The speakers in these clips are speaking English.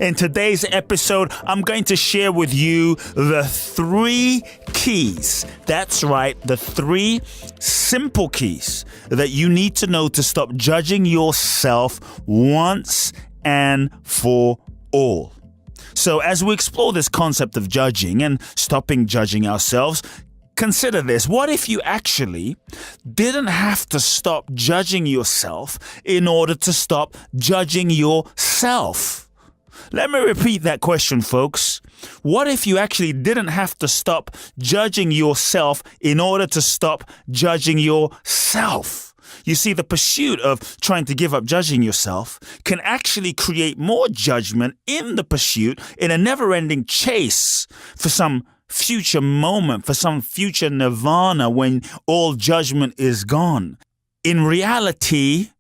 In today's episode, I'm going to share with you the 3 keys. That's right, the 3 simple keys that you need to know to stop judging yourself once and for all. So as we explore this concept of judging and stopping judging ourselves, consider this. What if you actually didn't have to stop judging yourself in order to stop judging yourself? Let me repeat that question, folks. What if you actually didn't have to stop judging yourself in order to stop judging yourself? You see, the pursuit of trying to give up judging yourself can actually create more judgment in the pursuit, in a never-ending chase for some future moment, for some future nirvana when all judgment is gone. In reality,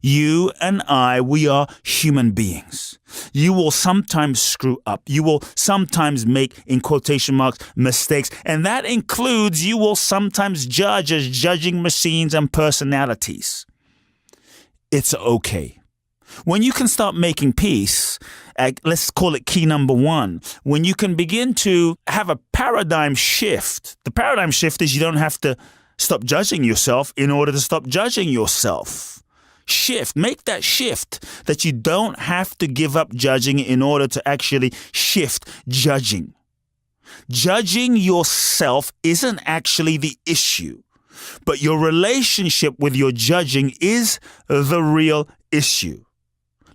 you and I, we are human beings. You will sometimes screw up. You will sometimes make, in quotation marks, mistakes. And that includes you will sometimes judge as judging machines and personalities. It's okay. When you can start making peace, let's call it key number 1, when you can begin to have a paradigm shift. The paradigm shift is you don't have to stop judging yourself in order to stop judging yourself. Make that shift that you don't have to give up judging in order to actually shift judging. Judging yourself isn't actually the issue, but your relationship with your judging is the real issue.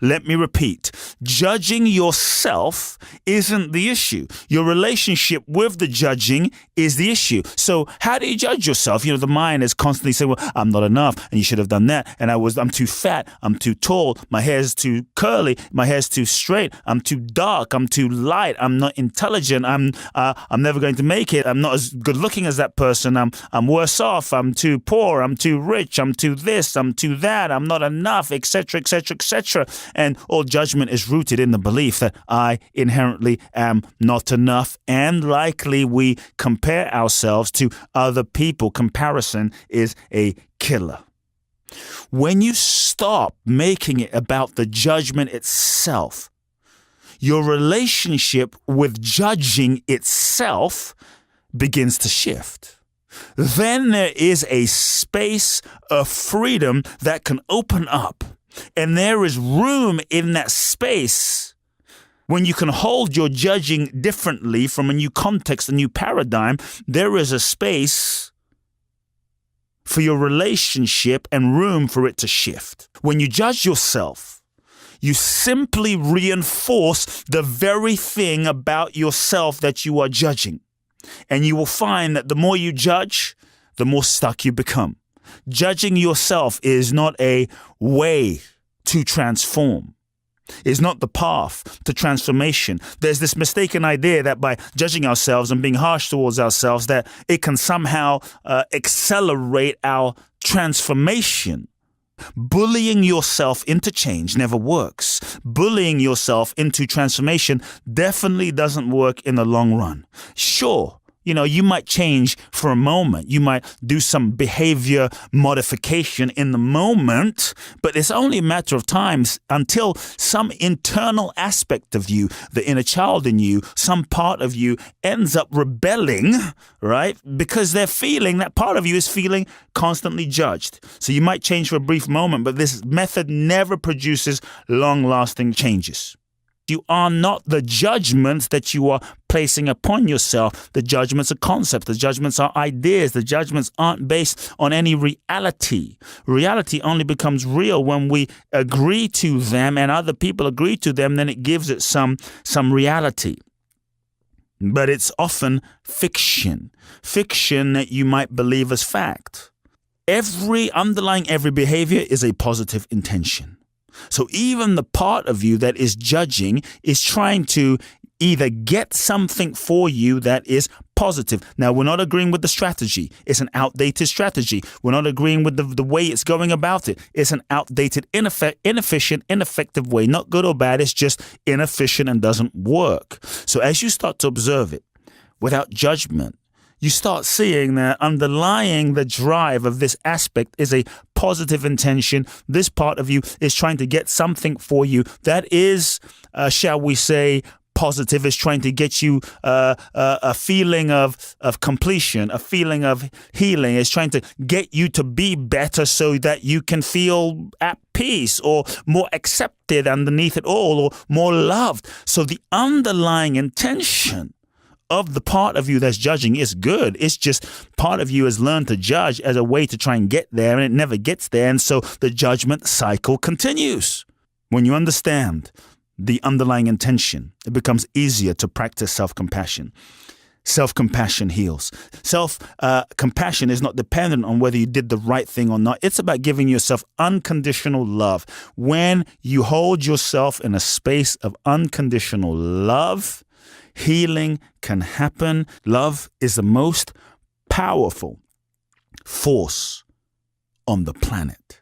Let me repeat. Judging yourself isn't the issue. Your relationship with the judging is the issue. So how do you judge yourself? The mind is constantly saying, well, I'm not enough, and you should have done that. And I'm too fat. I'm too tall. My hair's too curly. My hair's too straight. I'm too dark. I'm too light. I'm not intelligent. I'm never going to make it. I'm not as good looking as that person. I'm worse off. I'm too poor. I'm too rich. I'm too this. I'm too that. I'm not enough, etc., etc., etc. And all judgment is rooted in the belief that I inherently am not enough, and likely we compare ourselves to other people. Comparison is a killer. When you stop making it about the judgment itself, your relationship with judging itself begins to shift. Then there is a space of freedom that can open up. And there is room in that space when you can hold your judging differently from a new context, a new paradigm. There is a space for your relationship and room for it to shift. When you judge yourself, you simply reinforce the very thing about yourself that you are judging. And you will find that the more you judge, the more stuck you become. Judging yourself is not a way to transform. It's not the path to transformation. There's this mistaken idea that by judging ourselves and being harsh towards ourselves, that it can somehow accelerate our transformation. Bullying yourself into change never works. Bullying yourself into transformation definitely doesn't work in the long run. Sure, you might change for a moment. You might do some behavior modification in the moment, but it's only a matter of time until some internal aspect of you, the inner child in you, some part of you ends up rebelling, right? Because that part of you is feeling constantly judged. So you might change for a brief moment, but this method never produces long-lasting changes. You are not the judgments that you are placing upon yourself. The judgments are concepts. The judgments are ideas. The judgments aren't based on any reality. Reality only becomes real when we agree to them and other people agree to them, then it gives it some reality. But it's often fiction that you might believe as fact. Underlying every behavior is a positive intention. So even the part of you that is judging is trying to either get something for you that is positive. Now, we're not agreeing with the strategy. It's an outdated strategy. We're not agreeing with the way it's going about it. It's an outdated, inefficient, ineffective way. Not good or bad. It's just inefficient and doesn't work. So as you start to observe it without judgment, you start seeing that underlying the drive of this aspect is a positive intention. This part of you is trying to get something for you that is, shall we say, positive. Is trying to get you a feeling of completion, a feeling of healing. It's trying to get you to be better so that you can feel at peace or more accepted underneath it all or more loved. So the underlying intention of the part of you that's judging is good. It's just part of you has learned to judge as a way to try and get there, and it never gets there. And so the judgment cycle continues. When you understand the underlying intention, it becomes easier to practice self-compassion. Self-compassion heals. Self-compassion is not dependent on whether you did the right thing or not. It's about giving yourself unconditional love. When you hold yourself in a space of unconditional love, healing can happen. Love is the most powerful force on the planet.